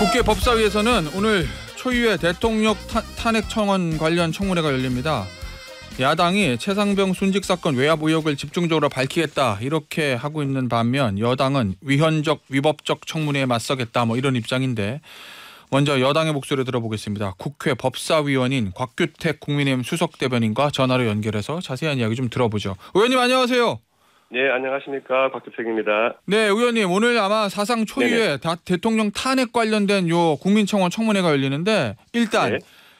국회 법사위에서는 오늘 초유의 대통령 탄핵 청원 관련 청문회가 열립니다. 야당이 최상병 순직 사건 외압 의혹을 집중적으로 밝히겠다 이렇게 하고 있는 반면 여당은 위헌적 위법적 청문회에 맞서겠다 이런 입장인데 먼저 여당의 목소리 들어보겠습니다. 국회 법사위원인 곽규택 국민의힘 수석대변인과 전화로 연결해서 자세한 이야기 좀 들어보죠. 의원님 안녕하세요. 네, 안녕하십니까. 곽규택입니다. 네, 의원님 오늘 아마 사상 초유의 대통령 탄핵 관련된 요 국민청원 청문회가 열리는데 일단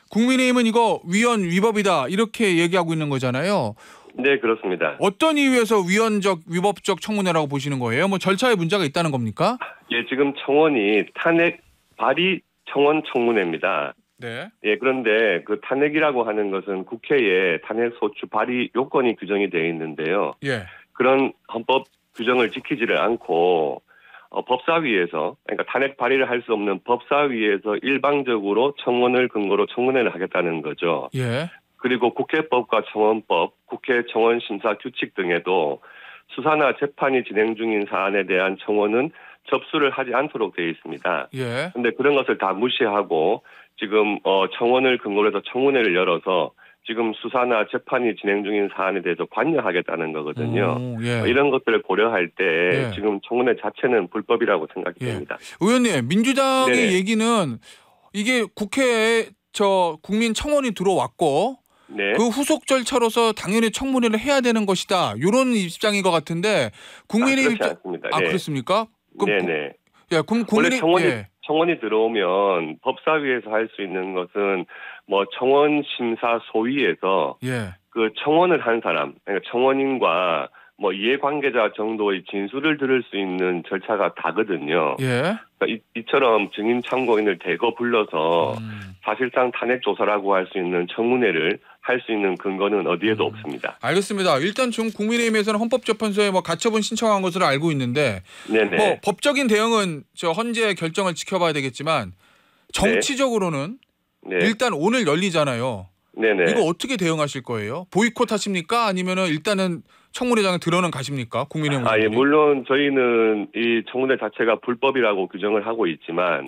국민의힘은 이거 위헌 위법이다 이렇게 얘기하고 있는 거잖아요. 네, 그렇습니다. 어떤 이유에서 위헌적 위법적 청문회라고 보시는 거예요? 절차에 문제가 있다는 겁니까? 예, 지금 청원이 탄핵 발의 청원 청문회입니다. 네. 예, 그런데 그 탄핵이라고 하는 것은 국회에 탄핵 소추 발의 요건이 규정이 되어 있는데요. 예. 그런 헌법 규정을 지키지를 않고 법사위에서 그러니까 탄핵 발의를 할 수 없는 법사위에서 일방적으로 청원을 근거로 청문회를 하겠다는 거죠. 예. 그리고 국회법과 청원법, 국회 청원 심사 규칙 등에도 수사나 재판이 진행 중인 사안에 대한 청원은 접수를 하지 않도록 되어 있습니다. 예. 그런데 그런 것을 다 무시하고 지금 청원을 근거로 해서 청문회를 열어서 지금 수사나 재판이 진행 중인 사안에 대해서 관여하겠다는 거거든요. 예. 이런 것들을 고려할 때 지금 청문회 자체는 불법이라고 생각이 됩니다. 의원님, 민주당의 네네. 얘기는 이게 국회에 국민 청원이 들어왔고 네. 그 후속 절차로서 당연히 청문회를 해야 되는 것이다. 이런 입장인 것 같은데 국민의힘 그렇지 않습니다. 네. 그렇습니까? 네네. 그럼 원래 청원이 들어오면 법사위에서 할 수 있는 것은 청원 심사 소위에서 그 청원을 한 사람, 그러니까 청원인과 이해관계자 정도의 진술을 들을 수 있는 절차가 다거든요. 예. 그러니까 이처럼 증인 참고인을 대거 불러서 사실상 탄핵 조사라고 할 수 있는 청문회를 할 수 있는 근거는 어디에도 없습니다. 알겠습니다. 일단 지금 국민의힘에서는 헌법재판소에 가처분 신청한 것으로 알고 있는데 네네. 법적인 대응은 헌재 결정을 지켜봐야 되겠지만 정치적으로는 일단 오늘 열리잖아요. 네네. 이거 어떻게 대응하실 거예요? 보이콧 하십니까? 아니면은 일단은 청문회장에 들어는 가십니까? 국민의힘. 예, 물론 저희는 이 청문회 자체가 불법이라고 규정을 하고 있지만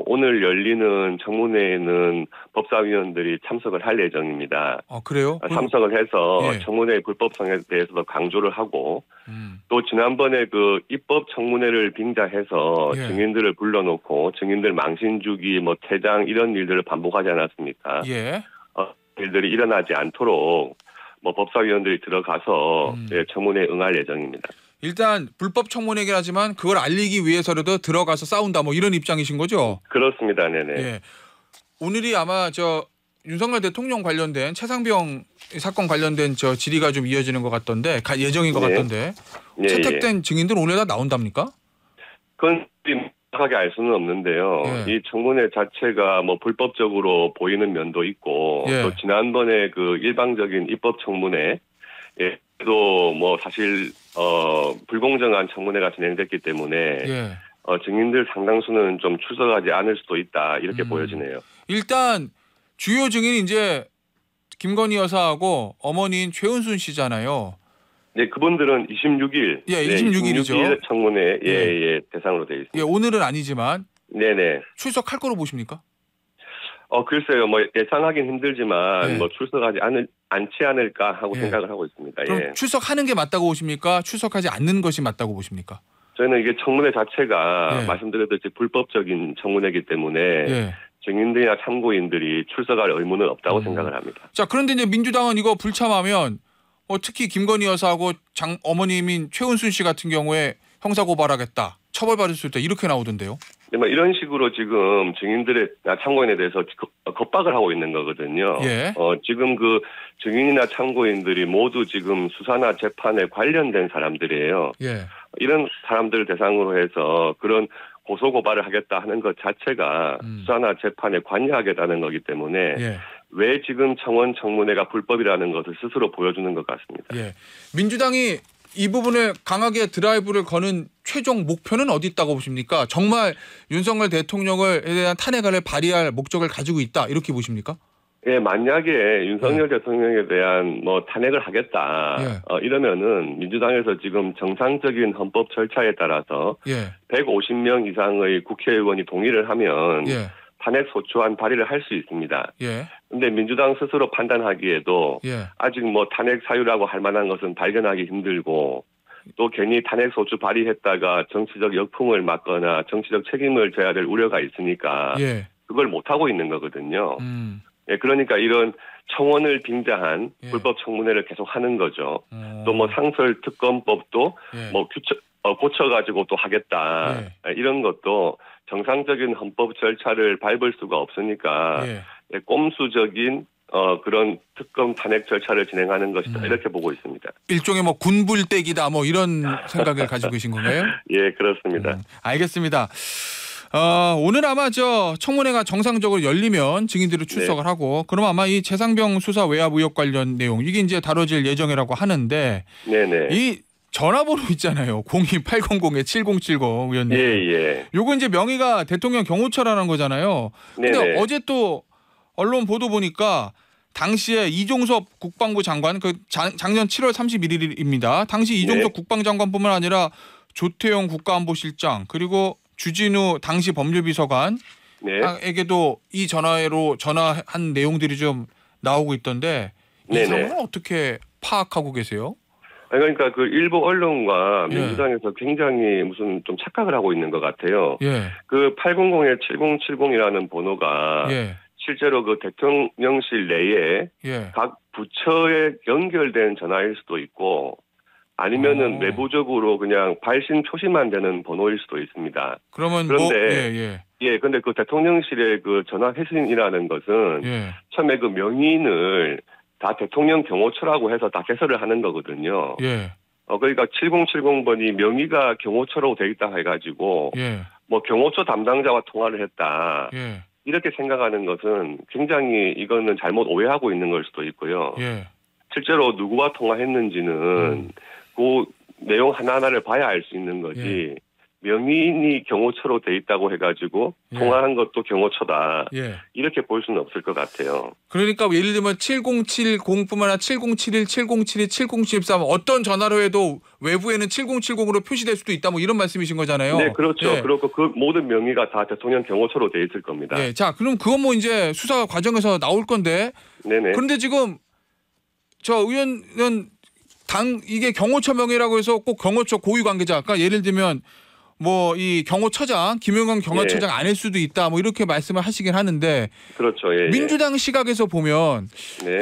오늘 열리는 청문회에는 법사위원들이 참석을 할 예정입니다. 그래요? 참석을 해서 청문회의 불법성에 대해서도 강조를 하고 또 지난번에 그 입법 청문회를 빙자해서 증인들을 불러놓고 증인들 망신 주기, 퇴장 이런 일들을 반복하지 않았습니까? 일들이 일어나지 않도록 법사위원들이 들어가서 청문회에 응할 예정입니다. 일단 불법 청문회긴 하지만 그걸 알리기 위해서라도 들어가서 싸운다 이런 입장이신 거죠? 그렇습니다. 네네. 예. 오늘이 아마 윤석열 대통령 관련된 최상병 사건 관련된 질의가 좀 이어지는 것 같던데 예정인 것 같던데 채택된 증인들 오늘 다 나온답니까? 그건 정확하게 알 수는 없는데요. 이 청문회 자체가 불법적으로 보이는 면도 있고 또 지난번에 그 일방적인 입법 청문회 또 사실 불공정한 청문회가 진행됐기 때문에 증인들 상당수는 좀 출석하지 않을 수도 있다 이렇게 보여지네요. 일단 주요 증인이 이제 김건희 여사하고 어머니인 최은순 씨잖아요. 네, 그분들은 26일. 26일이죠. 26일 청문회 대상으로 되어 있습니다. 오늘은 아니지만 네네. 출석할 거로 보십니까? 글쎄요. 예상하긴 힘들지만 출석하지 않지 않을까 하고 생각을 하고 있습니다. 그럼 출석하는 게 맞다고 보십니까? 출석하지 않는 것이 맞다고 보십니까? 저희는 이게 청문회 자체가 말씀드렸듯이 불법적인 청문회이기 때문에 증인들이나 참고인들이 출석할 의무는 없다고 생각을 합니다. 자, 그런데 이제 민주당은 이거 불참하면 특히 김건희 여사하고 어머님인 최은순 씨 같은 경우에 형사고발하겠다, 처벌받을 수 있다 이렇게 나오던데요. 네, 이런 식으로 지금 증인들이나 참고인에 대해서 겁박을 하고 있는 거거든요. 지금 그 증인이나 참고인들이 모두 지금 수사나 재판에 관련된 사람들이에요. 이런 사람들을 대상으로 해서 그런 고소고발을 하겠다 하는 것 자체가 수사나 재판에 관여하겠다는 거기 때문에 왜 지금 청원 청문회가 불법이라는 것을 스스로 보여주는 것 같습니다. 민주당이 이 부분에 강하게 드라이브를 거는 최종 목표는 어디 있다고 보십니까? 정말 윤석열 대통령에 대한 탄핵안을 발의할 목적을 가지고 있다 이렇게 보십니까? 예, 만약에 윤석열 대통령에 대한 뭐 탄핵을 하겠다 이러면은 민주당에서 지금 정상적인 헌법 절차에 따라서 150명 이상의 국회의원이 동의를 하면 탄핵 소추안 발의를 할 수 있습니다. 그런데 민주당 스스로 판단하기에도 아직 뭐 탄핵 사유라고 할 만한 것은 발견하기 힘들고 또 괜히 탄핵 소추 발의했다가 정치적 역풍을 맞거나 정치적 책임을 져야 될 우려가 있으니까 그걸 못하고 있는 거거든요. 예, 그러니까 이런 청원을 빙자한 불법 청문회를 계속 하는 거죠. 또 뭐 상설 특검법도 뭐 고쳐가지고 또 하겠다. 이런 것도 정상적인 헌법 절차를 밟을 수가 없으니까 꼼수적인 그런 특검 탄핵 절차를 진행하는 것이다. 이렇게 보고 있습니다. 일종의 뭐 군불대기다 뭐 이런 생각을 가지고 계신 건가요? 예, 그렇습니다. 알겠습니다. 오늘 아마 저 청문회가 정상적으로 열리면 증인들을 출석을 하고 그럼 아마 이 최상병 수사 외압 의혹 관련 내용 이게 이제 다뤄질 예정이라고 하는데 이 전화번호 있잖아요. 02800-7070 의원님. 요거 이제 명의가 대통령 경호처라는 거잖아요. 근데 어제 또 언론 보도 보니까 당시에 이종섭 국방부 장관 그 작년 7월 31일입니다. 당시 이종섭 국방장관뿐만 아니라 조태용 국가안보실장 그리고 주진우 당시 법률비서관에게도 이 전화로 전화한 내용들이 좀 나오고 있던데 이 상황은 어떻게 파악하고 계세요? 그러니까 그 일부 언론과 민주당에서 굉장히 무슨 좀 착각을 하고 있는 것 같아요. 그 800-7070이라는 번호가 실제로 그 대통령실 내에 각 부처에 연결된 전화일 수도 있고 아니면은 내부적으로 그냥 발신 표시만 되는 번호일 수도 있습니다. 그런데 근데 그 대통령실의 그 전화 회신이라는 것은 처음에 그 명의인을 다 대통령 경호처라고 해서 다 개설을 하는 거거든요. 그러니까 7070번이 명의가 경호처로 돼 있다 해가지고 뭐 경호처 담당자와 통화를 했다. 이렇게 생각하는 것은 굉장히 이거는 잘못 오해하고 있는 걸 수도 있고요. 실제로 누구와 통화했는지는 그 내용 하나하나를 봐야 알 수 있는 거지. 명의인이 경호처로 돼 있다고 해가지고 통화한 것도 경호처다. 이렇게 볼 수는 없을 것 같아요. 그러니까 예를 들면 7070뿐만 아니라 7071, 7072, 7073 어떤 전화로 해도 외부에는 7070으로 표시될 수도 있다 뭐 이런 말씀이신 거잖아요. 네, 그렇죠. 그리고 그 모든 명의가 다 대통령 경호처로 돼 있을 겁니다. 자, 그럼 그건 뭐 이제 수사 과정에서 나올 건데. 그런데 지금 저 의원은 이게 경호처 명의라고 해서 꼭 경호처 고위 관계자, 그러니까 예를 들면 뭐 이 경호처장 김용건 경호처장 아닐 수도 있다 뭐 이렇게 말씀을 하시긴 하는데 그렇죠. 민주당 시각에서 보면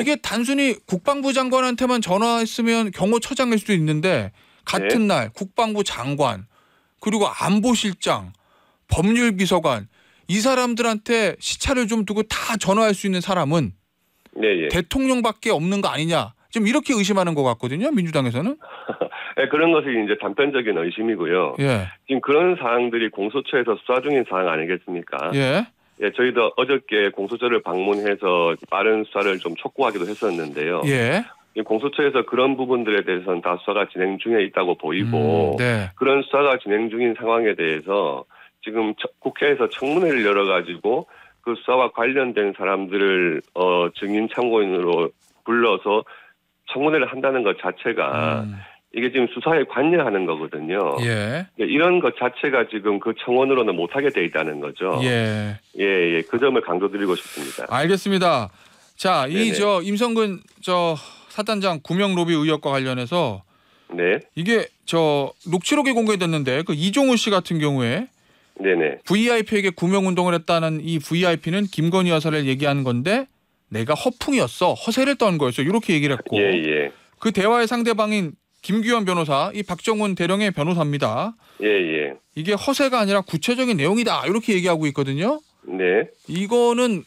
이게 단순히 국방부 장관한테만 전화했으면 경호처장일 수도 있는데 같은 날 국방부 장관 그리고 안보실장 법률비서관 이 사람들한테 시차를 좀 두고 다 전화할 수 있는 사람은 대통령밖에 없는 거 아니냐 좀 이렇게 의심하는 것 같거든요. 민주당에서는. 그런 것이 이제 단편적인 의심이고요. 지금 그런 사항들이 공소처에서 수사 중인 사항 아니겠습니까? 저희도 어저께 공소처를 방문해서 빠른 수사를 좀 촉구하기도 했었는데요. 공소처에서 그런 부분들에 대해서는 다 수사가 진행 중에 있다고 보이고 그런 수사가 진행 중인 상황에 대해서 지금 국회에서 청문회를 열어가지고 그 수사와 관련된 사람들을 증인 참고인으로 불러서 청문회를 한다는 것 자체가 이게 지금 수사에 관여하는 거거든요. 이런 것 자체가 지금 그 청원으로는 못하게 돼 있다는 거죠. 그 점을 강조드리고 싶습니다. 알겠습니다. 자, 이 임성근 사단장 구명 로비 의혹과 관련해서 이게 녹취록이 공개됐는데 그 이종우 씨 같은 경우에 VIP에게 구명 운동을 했다는 이 VIP는 김건희 여사를 얘기하는 건데 내가 허풍이었어. 허세를 떤 거였어. 이렇게 얘기를 했고 그 대화의 상대방인 김규현 변호사, 이 박정훈 대령의 변호사입니다. 이게 허세가 아니라 구체적인 내용이다. 이렇게 얘기하고 있거든요. 이거는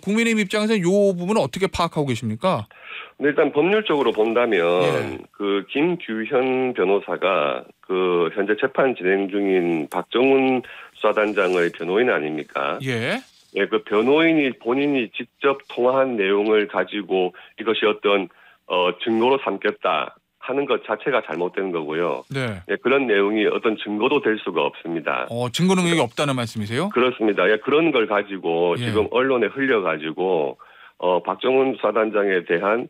국민의힘 입장에서 이 부분은 어떻게 파악하고 계십니까? 일단 법률적으로 본다면 그 김규현 변호사가 그 현재 재판 진행 중인 박정훈 수사단장의 변호인 아닙니까? 그 변호인이 본인이 직접 통화한 내용을 가지고 이것이 어떤 증거로 삼겠다 하는 것 자체가 잘못된 거고요. 그런 내용이 어떤 증거도 될 수가 없습니다. 증거 능력이 없다는 말씀이세요? 그렇습니다. 그런 걸 가지고 지금 언론에 흘려가지고 박정훈 수사단장에 대한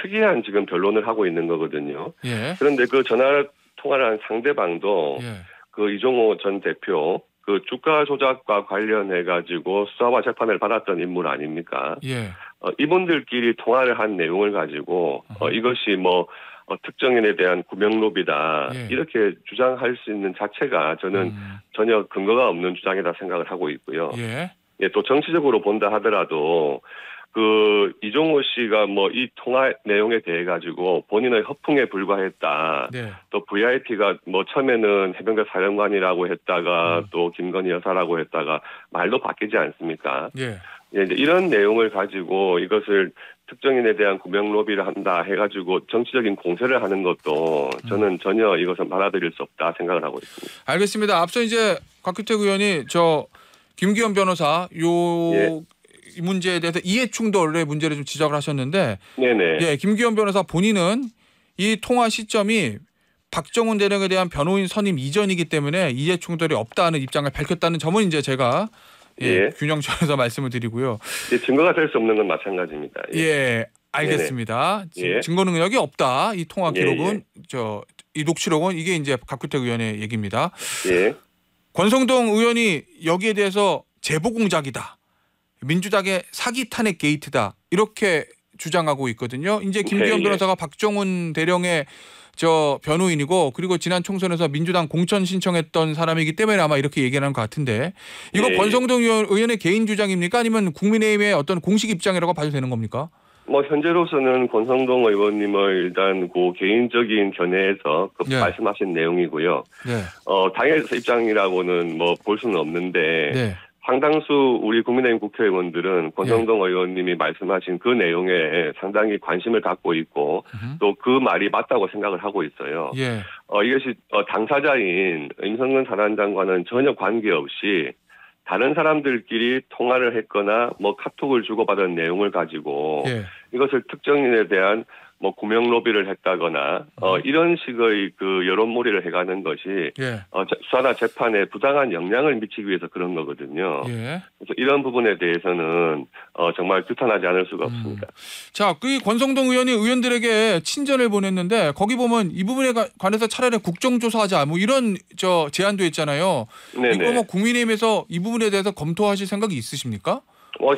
특이한 지금 변론을 하고 있는 거거든요. 예. 그런데 그 전화 통화를 한 상대방도 예. 그 이종호 전 대표 그 주가 조작과 관련해 가지고 수사와 재판을 받았던 인물 아닙니까? 예. 이분들끼리 통화를 한 내용을 가지고 이것이 뭐 특정인에 대한 구명로비다 예. 이렇게 주장할 수 있는 자체가 저는 전혀 근거가 없는 주장이다 생각을 하고 있고요. 예. 예, 또 정치적으로 본다 하더라도 그 이종호 씨가 뭐 이 통화 내용에 대해 가지고 본인의 허풍에 불과했다. 네. 또 VIP가 뭐 처음에는 해병대 사령관이라고 했다가 또 김건희 여사라고 했다가 말도 바뀌지 않습니까? 예. 예, 이제 이런 내용을 가지고 이것을 특정인에 대한 구명 로비를 한다 해가지고 정치적인 공세를 하는 것도 저는 전혀 이것은 받아들일 수 없다 생각을 하고 있습니다. 알겠습니다. 앞서 이제 곽규택 의원이 김기현 변호사 이 문제에 대해서 이해 충돌의 문제를 좀 지적을 하셨는데, 네네. 예, 김기현 변호사 본인은 이 통화 시점이 박정훈 대령에 대한 변호인 선임 이전이기 때문에 이해 충돌이 없다는 입장을 밝혔다는 점은 이제 제가 균형점에서 말씀을 드리고요. 예, 증거가 될 수 없는 건 마찬가지입니다. 예, 알겠습니다. 증거 능력이 없다. 이 통화 기록은 이 녹취록은 이게 이제 곽규택 의원의 얘기입니다. 예. 권성동 의원이 여기에 대해서 제보 공작이다. 민주당의 사기 탄핵 게이트다. 이렇게 주장하고 있거든요. 이제 김기현 변호사가 박정훈 대령의 변호인이고 그리고 지난 총선에서 민주당 공천 신청했던 사람이기 때문에 아마 이렇게 얘기하는 것 같은데 이거 권성동 의원의 개인 주장입니까? 아니면 국민의힘의 어떤 공식 입장이라고 봐도 되는 겁니까? 뭐 현재로서는 권성동 의원님의 일단 그 개인적인 견해에서 말씀하신 내용이고요. 당의 입장이라고는 뭐 볼 수는 없는데 상당수 우리 국민의힘 국회의원들은 권성동 의원님이 말씀하신 그 내용에 상당히 관심을 갖고 있고 또 그 말이 맞다고 생각을 하고 있어요. 이것이 당사자인 임성근 사단장과는 전혀 관계없이 다른 사람들끼리 통화를 했거나 뭐 카톡을 주고받은 내용을 가지고 이것을 특정인에 대한 뭐 구명 로비를 했다거나 이런 식의 그 여론몰이를 해가는 것이 수사나 재판에 부당한 영향을 미치기 위해서 그런 거거든요. 그래서 이런 부분에 대해서는 정말 규탄하지 않을 수가 없습니다. 자, 그 권성동 의원이 의원들에게 친전을 보냈는데 거기 보면 이 부분에 관해서 차라리 국정조사하자 뭐 이런 제안도 있잖아요. 이거 뭐 국민의힘에서 이 부분에 대해서 검토하실 생각이 있으십니까?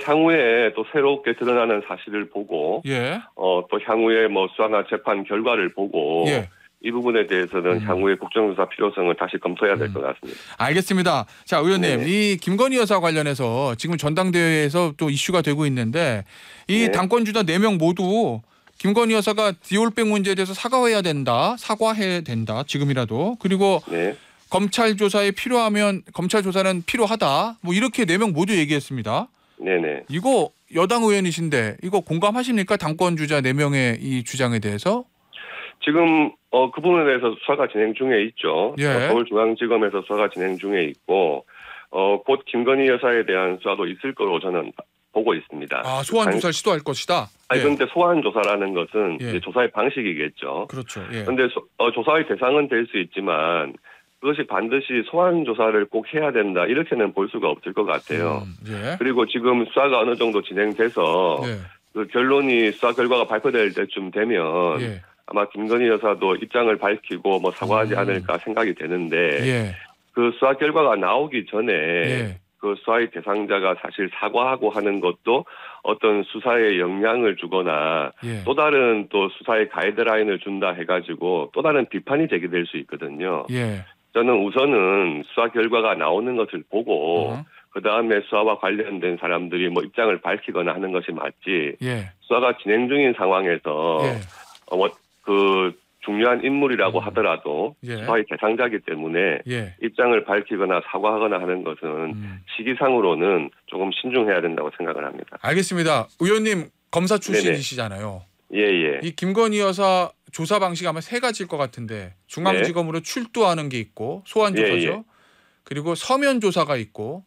향후에 또 새롭게 드러나는 사실을 보고 또 향후에 뭐 수사나 재판 결과를 보고 이 부분에 대해서는 향후에 국정조사 필요성을 다시 검토해야 될 것 같습니다. 알겠습니다. 자, 의원님, 이 김건희 여사 관련해서 지금 전당대회에서 또 이슈가 되고 있는데 이 당권주자 4명 모두 김건희 여사가 디올백 문제에 대해서 사과해야 된다. 지금이라도. 그리고 검찰 조사에 필요하면 검찰 조사는 필요하다. 뭐 이렇게 4명 모두 얘기했습니다. 이거 여당 의원이신데 이거 공감하십니까? 당권주자 4명의 이 주장에 대해서? 지금 그 부분에 대해서 수사가 진행 중에 있죠. 서울중앙지검에서 수사가 진행 중에 있고 곧 김건희 여사에 대한 수사도 있을 거로 저는 보고 있습니다. 소환 조사를 시도할 것이다. 그런데 소환 조사라는 것은 이제 조사의 방식이겠죠. 그렇죠. 그런데 조사의 대상은 될 수 있지만 그것이 반드시 소환 조사를 꼭 해야 된다 이렇게는 볼 수가 없을 것 같아요. 그리고 지금 수사가 어느 정도 진행돼서 그 결론이 수사 결과가 발표될 때쯤 되면 아마 김건희 여사도 입장을 밝히고 뭐 사과하지 않을까 생각이 되는데 그 수사 결과가 나오기 전에 그 수사의 대상자가 사실 사과하고 하는 것도 어떤 수사에 영향을 주거나 또 다른 또 수사의 가이드라인을 준다 해가지고 또 다른 비판이 제기될 수 있거든요. 저는 우선은 수사 결과가 나오는 것을 보고 그다음에 수사와 관련된 사람들이 뭐 입장을 밝히거나 하는 것이 맞지 수사가 진행 중인 상황에서 그 중요한 인물이라고 하더라도 수사의 대상자이기 때문에 입장을 밝히거나 사과하거나 하는 것은 시기상으로는 조금 신중해야 된다고 생각을 합니다. 알겠습니다. 의원님 검사 출신이시잖아요. 이 김건희 여사 조사 방식 아마 3가지일 것 같은데 중앙지검으로 출두하는 게 있고 소환 조사죠. 그리고 서면 조사가 있고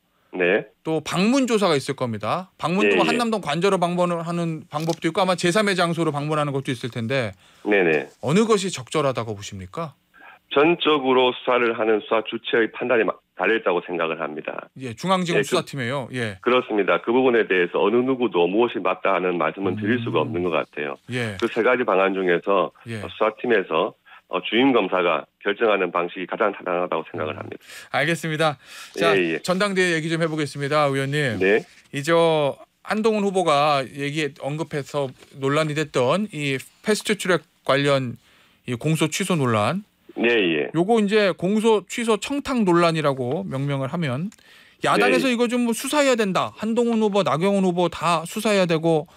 또 방문 조사가 있을 겁니다. 방문도 한남동 관저로 방문을 하는 방법도 있고 아마 제3의 장소로 방문하는 것도 있을 텐데 어느 것이 적절하다고 보십니까? 전적으로 수사를 하는 수사 주체의 판단이 달려있다고 생각을 합니다. 예, 중앙지검 수사팀이에요. 예, 그렇습니다. 그 부분에 대해서 어느 누구도 무엇이 맞다 하는 말씀은 드릴 수가 없는 것 같아요. 예. 그 세 가지 방안 중에서 수사팀에서 주임 검사가 결정하는 방식이 가장 타당하다고 생각을 합니다. 알겠습니다. 자, 전당대회 얘기 좀 해보겠습니다, 의원님. 네. 이제 한동훈 후보가 언급해서 논란이 됐던 이 패스트트랙 관련 이 공소 취소 논란. 네, 요거 이제 공소 취소 청탁 논란이라고 명명을 하면 야당에서 이거 좀 수사해야 된다. 한동훈 후보, 나경원 후보 다 수사해야 되고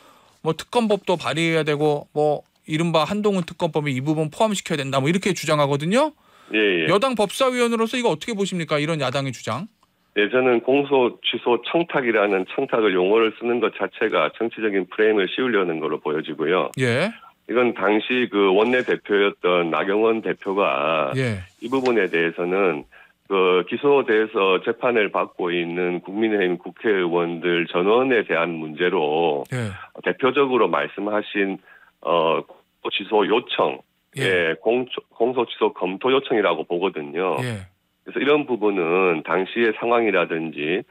뭐 특검법도 발의해야 되고 뭐 이른바 한동훈 특검법에 이 부분 포함시켜야 된다. 뭐 이렇게 주장하거든요. 예. 여당 법사위원으로서 이거 어떻게 보십니까? 이런 야당의 주장. 네, 저는 공소 취소 청탁이라는 청탁을 용어를 쓰는 것 자체가 정치적인 프레임을 씌우려는 걸로 보여지고요. 예. 이건 당시 그 원내 대표였던 나경원 대표가 이 부분에 대해서는 그 기소돼서 재판을 받고 있는 국민의힘 국회의원들 전원에 대한 문제로 대표적으로 말씀하신 취소 요청, 공소 취소 검토 요청이라고 보거든요. 그래서 이런 부분은 당시의 상황이라든지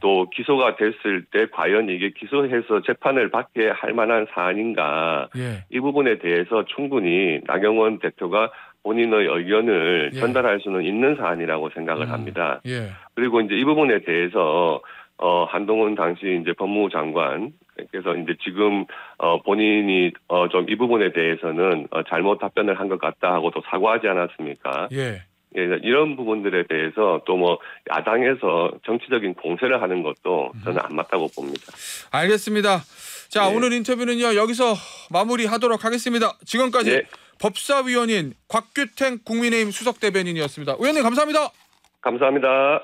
또 기소가 됐을 때 과연 이게 기소해서 재판을 받게 할 만한 사안인가 이 부분에 대해서 충분히 나경원 대표가 본인의 의견을 전달할 수는 있는 사안이라고 생각을 합니다. 그리고 이제 이 부분에 대해서 한동훈 당시 이제 법무부 장관 그래서 이제 지금 본인이 좀 이 부분에 대해서는 잘못 답변을 한 것 같다 하고 또 사과하지 않았습니까? 이런 부분들에 대해서 또 뭐 야당에서 정치적인 공세를 하는 것도 저는 안 맞다고 봅니다. 알겠습니다. 자, 오늘 인터뷰는요 여기서 마무리하도록 하겠습니다. 지금까지 법사위원인 곽규택 국민의힘 수석대변인이었습니다. 의원님 감사합니다. 감사합니다.